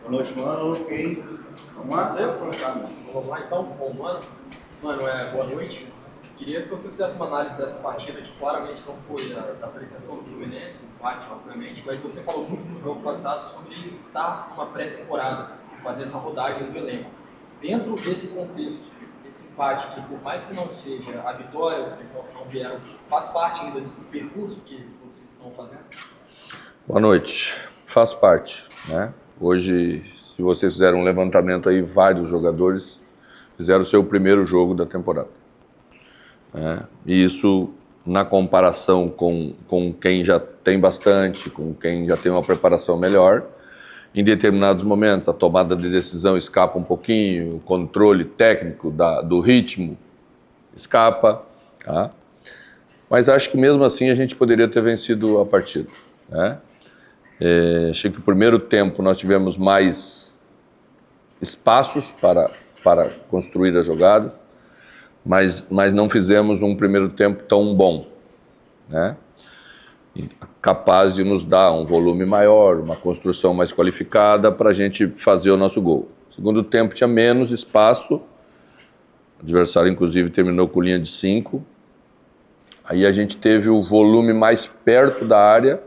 Boa noite, mano. Ok. Vamos lá? Vamos lá então, bom mano. Mano, boa noite. Queria que você fizesse uma análise dessa partida que claramente não foi da pretensão do Fluminense, o empate, obviamente, mas você falou muito no jogo passado sobre estar numa pré-temporada, fazer essa rodagem do elenco. Dentro desse contexto, esse empate, que por mais que não seja a vitória, os três pontos não vieram, faz parte ainda desse percurso que vocês estão fazendo? Boa noite. Faz parte, né? Hoje, se vocês fizeram um levantamento aí, vários jogadores fizeram o seu primeiro jogo da temporada. E isso, na comparação com quem já tem bastante, com quem já tem uma preparação melhor, em determinados momentos a tomada de decisão escapa um pouquinho, o controle técnico do ritmo escapa, tá? Mas acho que mesmo assim a gente poderia ter vencido a partida, né? Achei que o primeiro tempo nós tivemos mais espaços para construir as jogadas, mas não fizemos um primeiro tempo tão bom, né? Capaz de nos dar um volume maior, uma construção mais qualificada para a gente fazer o nosso gol. Segundo tempo tinha menos espaço, o adversário inclusive terminou com linha de 5, aí a gente teve o volume mais perto da área,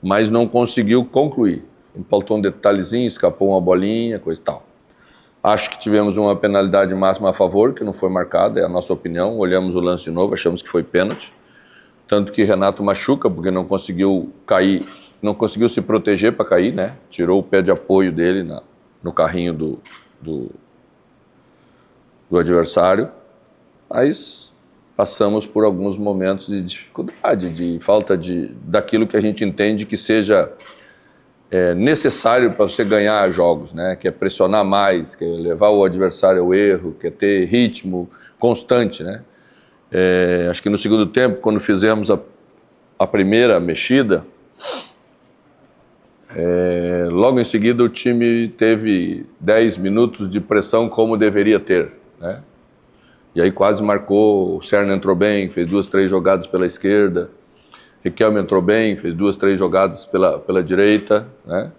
mas não conseguiu concluir. Faltou um detalhezinho, escapou uma bolinha, coisa e tal. Acho que tivemos uma penalidade máxima a favor, que não foi marcada, é a nossa opinião. Olhamos o lance de novo, achamos que foi pênalti. Tanto que Renato machuca, porque não conseguiu cair, não conseguiu se proteger para cair, né? Tirou o pé de apoio dele no carrinho do adversário. Mas passamos por alguns momentos de dificuldade, de falta daquilo que a gente entende que seja necessário para você ganhar jogos, né? Que é pressionar mais, que é levar o adversário ao erro, que é ter ritmo constante, né? Acho que no segundo tempo, quando fizemos a primeira mexida, logo em seguida o time teve 10 minutos de pressão como deveria ter, né? E aí quase marcou, o Serna entrou bem, fez 2, 3 jogadas pela esquerda, Riquelme entrou bem, fez 2, 3 jogadas pela direita, né?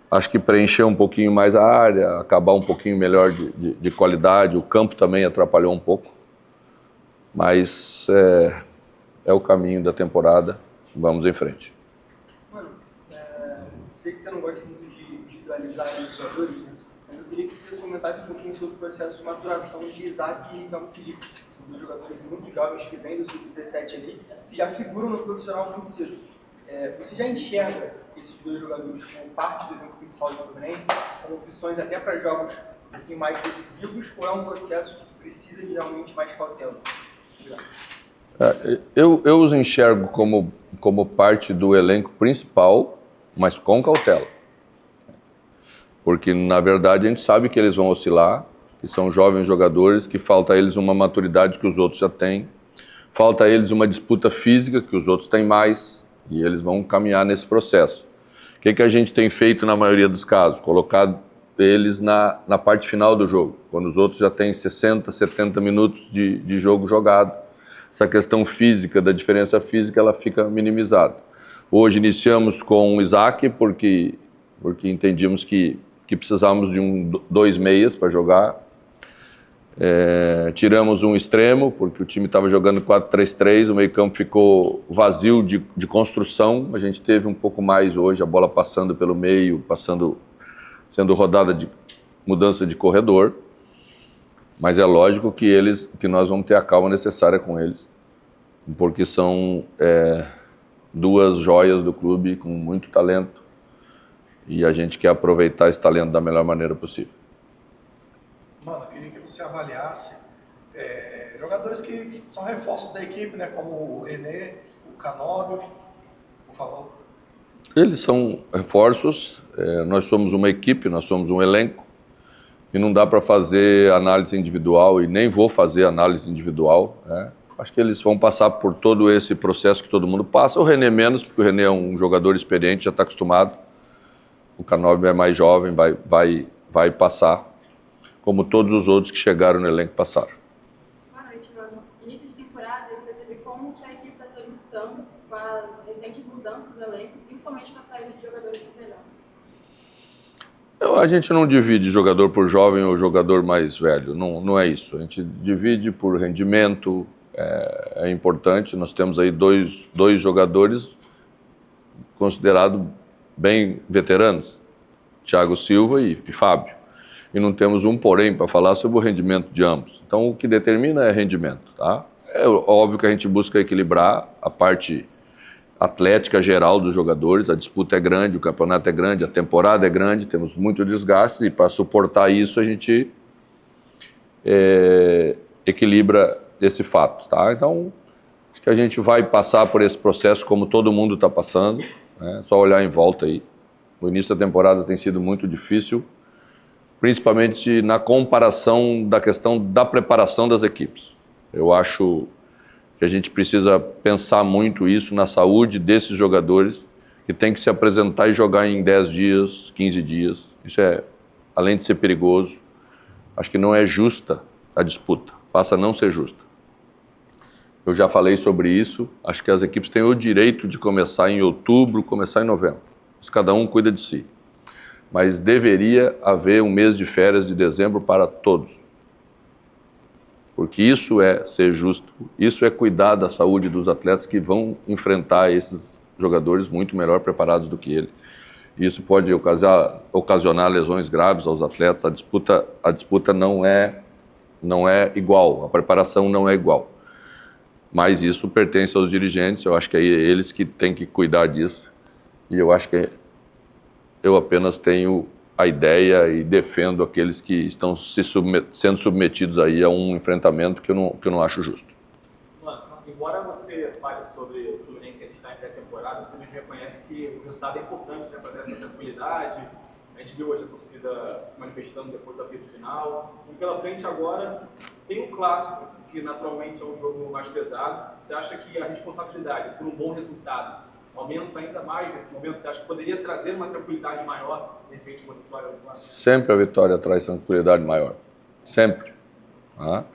Acho que preencher um pouquinho mais a área, acabar um pouquinho melhor de qualidade, o campo também atrapalhou um pouco, mas é o caminho da temporada, vamos em frente. Mano, sei que você não gosta muito de individualizar os jogadores, né? Mas eu queria que você comentasse um pouquinho sobre o processo de maturação de Isaac e Ricardo Felipe, dos jogadores muito jovens que vêm do Sub-17 ali, que já figuram no profissional muito cedo. Você já enxerga esses dois jogadores como parte do elenco principal do Fluminense, como opções até para jogos um pouquinho mais decisivos, ou é um processo que precisa de realmente mais cautela? Eu os enxergo como parte do elenco principal, mas com cautela. Porque, na verdade, a gente sabe que eles vão oscilar, que são jovens jogadores, que falta a eles uma maturidade que os outros já têm, falta a eles uma disputa física que os outros têm mais, e eles vão caminhar nesse processo. O que a gente tem feito na maioria dos casos? Colocado eles na parte final do jogo, quando os outros já têm 60, 70 minutos de jogo jogado. Essa questão física, da diferença física, ela fica minimizada. Hoje iniciamos com o Isaac, porque entendíamos que precisávamos de 2 meias para jogar. Tiramos um extremo, porque o time estava jogando 4-3-3, o meio-campo ficou vazio de construção. A gente teve um pouco mais hoje, a bola passando pelo meio, sendo rodada de mudança de corredor. Mas é lógico que nós vamos ter a calma necessária com eles, porque são 2 joias do clube com muito talento, e a gente quer aproveitar esse talento da melhor maneira possível. Mano, eu queria que você avaliasse jogadores que são reforços da equipe, né, como o René, o Canóbio, por favor. Eles são reforços, nós somos uma equipe, nós somos um elenco, e não dá para fazer análise individual, e nem vou fazer análise individual, né? Acho que eles vão passar por todo esse processo que todo mundo passa. O René menos, porque o René é um jogador experiente, já está acostumado. O Canóbio é mais jovem, vai passar, como todos os outros que chegaram no elenco passaram. Boa noite, mano. Início de temporada, eu queria saber como que a equipe está se ajustando com as recentes mudanças do elenco, principalmente com a saída de jogadores veteranos. A gente não divide jogador por jovem ou jogador mais velho, não é isso. A gente divide por rendimento, é importante. Nós temos aí dois jogadores considerados bem veteranos, Thiago Silva e Fábio. E não temos um porém para falar sobre o rendimento de ambos. Então, o que determina é rendimento, tá? É óbvio que a gente busca equilibrar a parte atlética geral dos jogadores. A disputa é grande, o campeonato é grande, a temporada é grande, temos muito desgaste e para suportar isso a gente equilibra esse fato, tá? Então, acho que a gente vai passar por esse processo como todo mundo está passando, né? Só olhar em volta aí. O início da temporada tem sido muito difícil, principalmente na comparação da questão da preparação das equipes. Eu acho que a gente precisa pensar muito isso na saúde desses jogadores, que tem que se apresentar e jogar em 10 dias, 15 dias. Isso é, além de ser perigoso, acho que não é justa a disputa, passa a não ser justa. Eu já falei sobre isso, acho que as equipes têm o direito de começar em outubro, começar em novembro. Mas cada um cuida de si. Mas deveria haver um mês de férias de dezembro para todos. Porque isso é ser justo, isso é cuidar da saúde dos atletas que vão enfrentar esses jogadores muito melhor preparados do que ele. Isso pode ocasionar lesões graves aos atletas. A disputa não é igual, a preparação não é igual. Mas isso pertence aos dirigentes, eu acho que é eles que têm que cuidar disso. E eu acho que eu apenas tenho a ideia e defendo aqueles que estão sendo submetidos aí a um enfrentamento que eu não acho justo. Mano, embora você fale sobre o Fluminense que está em pré-temporada, você mesmo reconhece que o resultado é importante, né, para ter essa tranquilidade. A gente viu hoje a torcida se manifestando depois do apito final. E pela frente agora tem um clássico, que naturalmente é um jogo mais pesado. Você acha que a responsabilidade por um bom resultado aumenta ainda mais nesse momento? Você acha que poderia trazer uma tranquilidade maior, de repente, uma vitória do Vasco? Sempre a vitória traz tranquilidade maior. Sempre. Tá?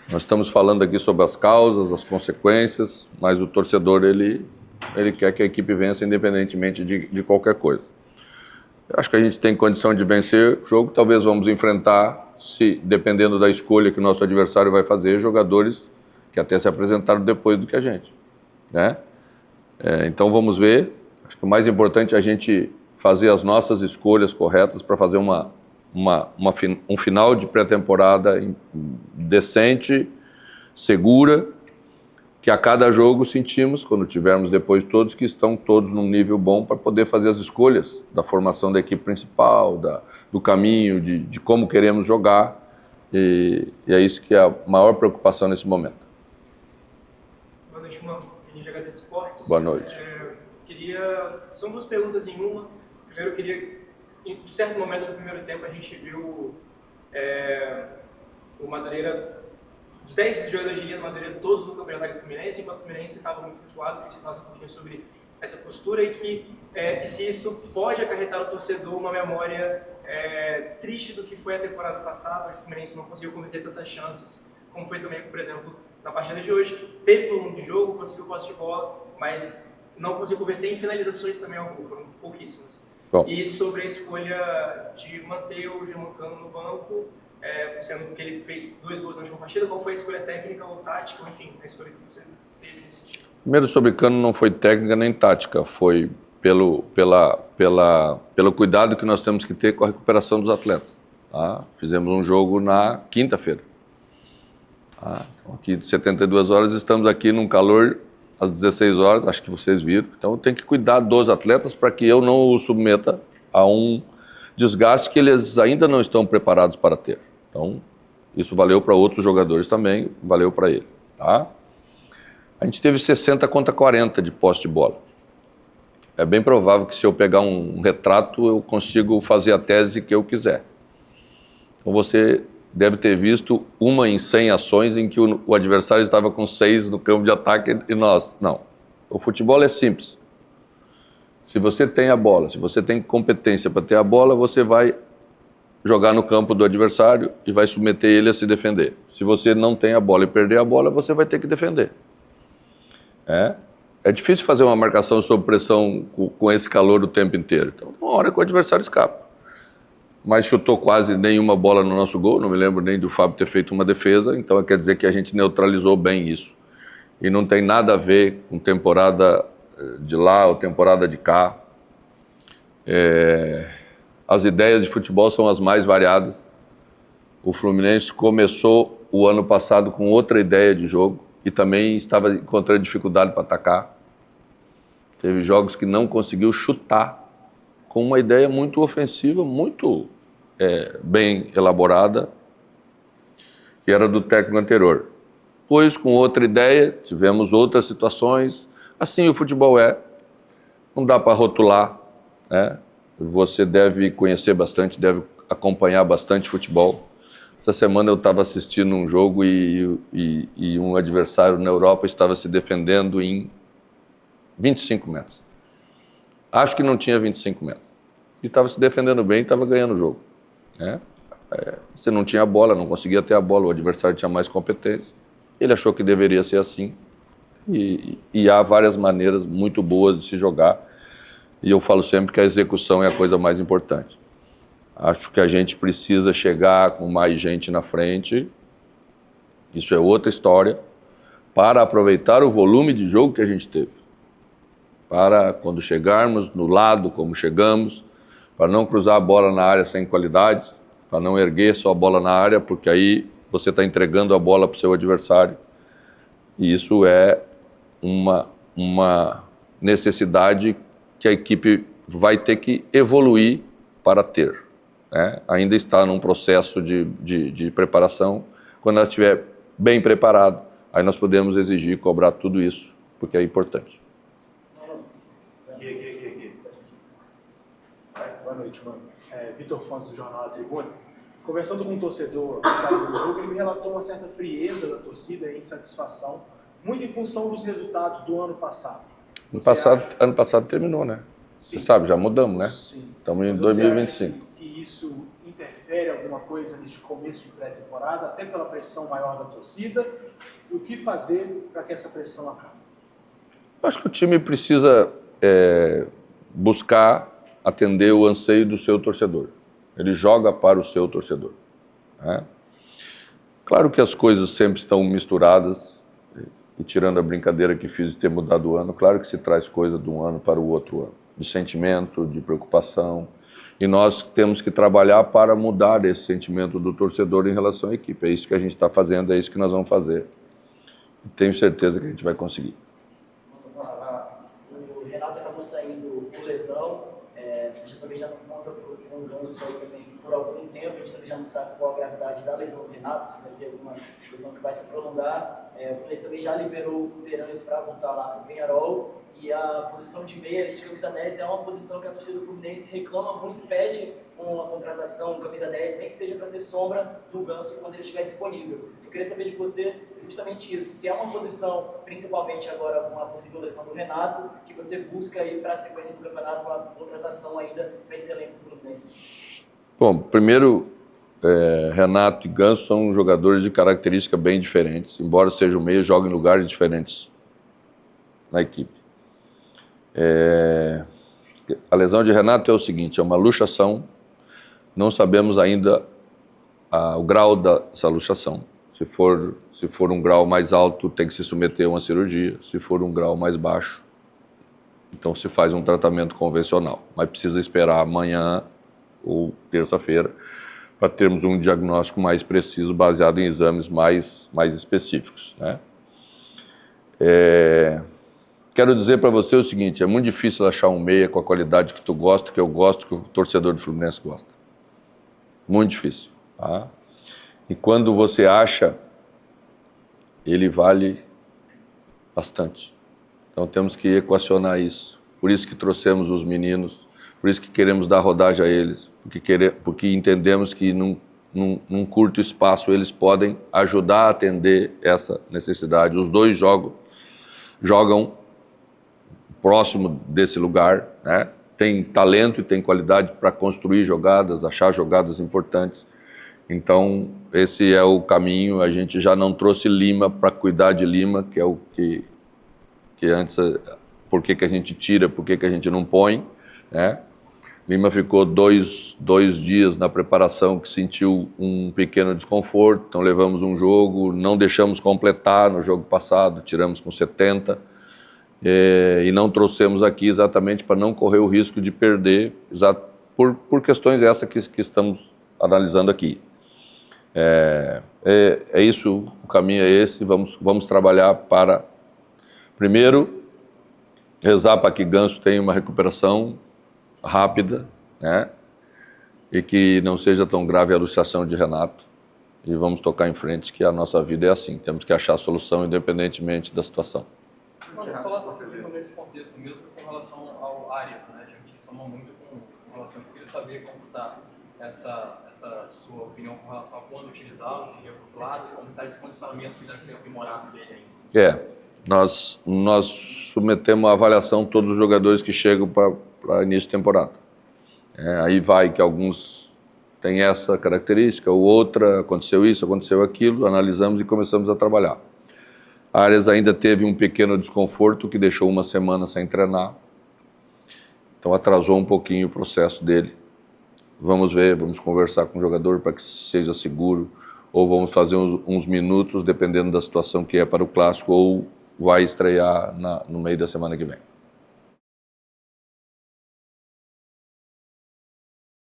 Nós estamos falando aqui sobre as causas, as consequências, mas o torcedor, ele quer que a equipe vença independentemente de qualquer coisa. Eu acho que a gente tem condição de vencer o jogo. Talvez vamos enfrentar, dependendo da escolha que o nosso adversário vai fazer, jogadores que até se apresentaram depois do que a gente, né? Então vamos ver. Acho que o mais importante é a gente fazer as nossas escolhas corretas para fazer um final de pré-temporada decente, segura, que a cada jogo sentimos, quando tivermos depois todos, que estão todos num nível bom para poder fazer as escolhas da formação da equipe principal, do caminho, de como queremos jogar. E é isso que é a maior preocupação nesse momento. Boa noite, mano. Da Gazeta Esportes. Boa noite. São duas perguntas em uma. Primeiro, em um certo momento do primeiro tempo, a gente viu o Madureira, os 10 jogadores de linha do Madureira, todos no campeonato do Fluminense, enquanto o Fluminense estava muito habituado. Queria que você falasse um pouquinho sobre essa postura e se isso pode acarretar ao torcedor uma memória triste do que foi a temporada passada, onde o Fluminense não conseguiu converter tantas chances, como foi também, por exemplo, na partida de hoje. Teve volume de jogo, conseguiu posse de bola, mas não conseguiu converter em finalizações também ao gol, foram pouquíssimas. Bom. E sobre a escolha de manter o Germancano no banco, sendo que ele fez 2 gols na última partida, qual foi a escolha técnica ou tática, ou enfim, a escolha que você teve nesse sentido? Primeiro, sobre Cano, não foi técnica nem tática, foi pelo cuidado que nós temos que ter com a recuperação dos atletas. Tá? Fizemos um jogo na quinta-feira. Então, aqui de 72 horas, estamos aqui num calor às 16 horas, acho que vocês viram. Então, eu tenho que cuidar dos atletas para que eu não os submeta a um desgaste que eles ainda não estão preparados para ter. Então, isso valeu para outros jogadores também, valeu para ele. Tá? A gente teve 60 contra 40 de posse de bola. É bem provável que se eu pegar um retrato, eu consigo fazer a tese que eu quiser. Então, você deve ter visto uma em 100 ações em que o adversário estava com 6 no campo de ataque e nós. Não. O futebol é simples. Se você tem a bola, se você tem competência para ter a bola, você vai jogar no campo do adversário e vai submeter ele a se defender. Se você não tem a bola e perder a bola, você vai ter que defender. É difícil fazer uma marcação sob pressão com esse calor o tempo inteiro. Então, uma hora que o adversário escapa. mas chutou quase nenhuma bola no nosso gol. Não me lembro nem do Fábio ter feito uma defesa, então quer dizer que a gente neutralizou bem isso. E não tem nada a ver com temporada de lá ou temporada de cá. As ideias de futebol são as mais variadas. O Fluminense começou o ano passado com outra ideia de jogo e também estava encontrando dificuldade para atacar. Teve jogos que não conseguiu chutar, com uma ideia muito ofensiva, muito bem elaborada, que era do técnico anterior. Depois, com outra ideia, tivemos outras situações. Assim o futebol não dá para rotular, né? Você deve conhecer bastante, deve acompanhar bastante futebol. Essa semana eu estava assistindo um jogo e um adversário na Europa estava se defendendo em 25 metros. Acho que não tinha 25 metros. E estava se defendendo bem e estava ganhando o jogo. Né? Você não tinha a bola, não conseguia ter a bola, o adversário tinha mais competência. Ele achou que deveria ser assim. E há várias maneiras muito boas de se jogar. E eu falo sempre que a execução é a coisa mais importante. Acho que a gente precisa chegar com mais gente na frente. Isso é outra história. Para aproveitar o volume de jogo que a gente teve. Para quando chegarmos no lado, como chegamos, para não cruzar a bola na área sem qualidade, para não erguer só a bola na área, porque aí você está entregando a bola para o seu adversário. E isso é uma necessidade que a equipe vai ter que evoluir para ter. Né? Ainda está num processo de preparação. Quando ela estiver bem preparada, aí nós podemos exigir, cobrar tudo isso, porque é importante. Aqui. Boa noite, mano. Vitor Fontes, do Jornal da Tribuna. Conversando com um torcedor que saiu do jogo, ele me relatou uma certa frieza da torcida e insatisfação, muito em função dos resultados do ano passado. Ano passado terminou, né? Sim. Você sabe, já mudamos, né? Sim. Estamos em Você 2025. acha que isso interfere alguma coisa neste começo de pré-temporada, até pela pressão maior da torcida? E o que fazer para que essa pressão acabe? Acho que o time precisa buscar atender o anseio do seu torcedor. Ele joga para o seu torcedor. Né? Claro que as coisas sempre estão misturadas, e tirando a brincadeira que fiz de ter mudado o ano, claro que se traz coisa de um ano para o outro ano, de sentimento, de preocupação, e nós temos que trabalhar para mudar esse sentimento do torcedor em relação à equipe. É isso que a gente está fazendo, é isso que nós vamos fazer. E tenho certeza que a gente vai conseguir. O Renato acabou saindo por lesão, você também já não conta com um Ganso aí também por algum tempo, a gente também já não sabe qual a gravidade da lesão do Renato, se vai ser alguma lesão que vai se prolongar. O Fluminense também já liberou o Terãs para voltar lá para o Peñarol, e a posição de meia ali de camisa 10 é uma posição que a torcida do Fluminense reclama muito, pede uma contratação camisa 10, nem que seja para ser sombra do Ganso quando ele estiver disponível. Eu queria saber de você justamente isso, se é uma posição, principalmente agora com a possível lesão do Renato, que você busca aí para a sequência do campeonato uma contratação ainda para esse elenco do Fluminense. Bom, primeiro, Renato e Ganso são jogadores de características bem diferentes, embora sejam meio, jogam em lugares diferentes na equipe. A lesão de Renato é o seguinte, é uma luxação, não sabemos ainda o grau dessa luxação. Se for um grau mais alto, tem que se submeter a uma cirurgia. Se for um grau mais baixo, então se faz um tratamento convencional. Mas precisa esperar amanhã ou terça-feira para termos um diagnóstico mais preciso, baseado em exames mais específicos. Né? Quero dizer para você o seguinte, é muito difícil achar um meia com a qualidade que tu gosta, que eu gosto, que o torcedor do Fluminense gosta. Muito difícil. Tá? E quando você acha, ele vale bastante. Então temos que equacionar isso. Por isso que trouxemos os meninos, por isso que queremos dar rodagem a eles, porque entendemos que num curto espaço eles podem ajudar a atender essa necessidade. Os dois jogam próximo desse lugar, né? Tem talento e tem qualidade para construir jogadas, achar jogadas importantes. Então, esse é o caminho. A gente já não trouxe Lima para cuidar de Lima, que é o que antes, por que a gente tira, por que a gente não põe, né? Lima ficou dois dias na preparação que sentiu um pequeno desconforto, então levamos um jogo, não deixamos completar no jogo passado, tiramos com 70 e não trouxemos aqui exatamente para não correr o risco de perder, por questões essas que estamos analisando aqui. É isso, o caminho é esse, vamos trabalhar para, primeiro, rezar para que Ganso tenha uma recuperação rápida, né? E que não seja tão grave a luxação de Renato. E vamos tocar em frente, que a nossa vida é assim. Temos que achar a solução independentemente da situação. Só seguindo nesse contexto mesmo com relação ao Arias, né? Já que somou muito com relação a isso, queria saber como está essa sua opinião com relação a quando utilizá-lo, se é para o clássico, como está esse condicionamento que deve ser aprimorado dele ainda. Nós submetemos a avaliação todos os jogadores que chegam para início de temporada. Aí vai que alguns têm essa característica, ou outra, aconteceu isso, aconteceu aquilo, analisamos e começamos a trabalhar. Arias ainda teve um pequeno desconforto que deixou uma semana sem treinar, então atrasou um pouquinho o processo dele. Vamos ver, vamos conversar com o jogador para que seja seguro, ou vamos fazer uns minutos, dependendo da situação que é para o clássico, ou vai estrear no meio da semana que vem.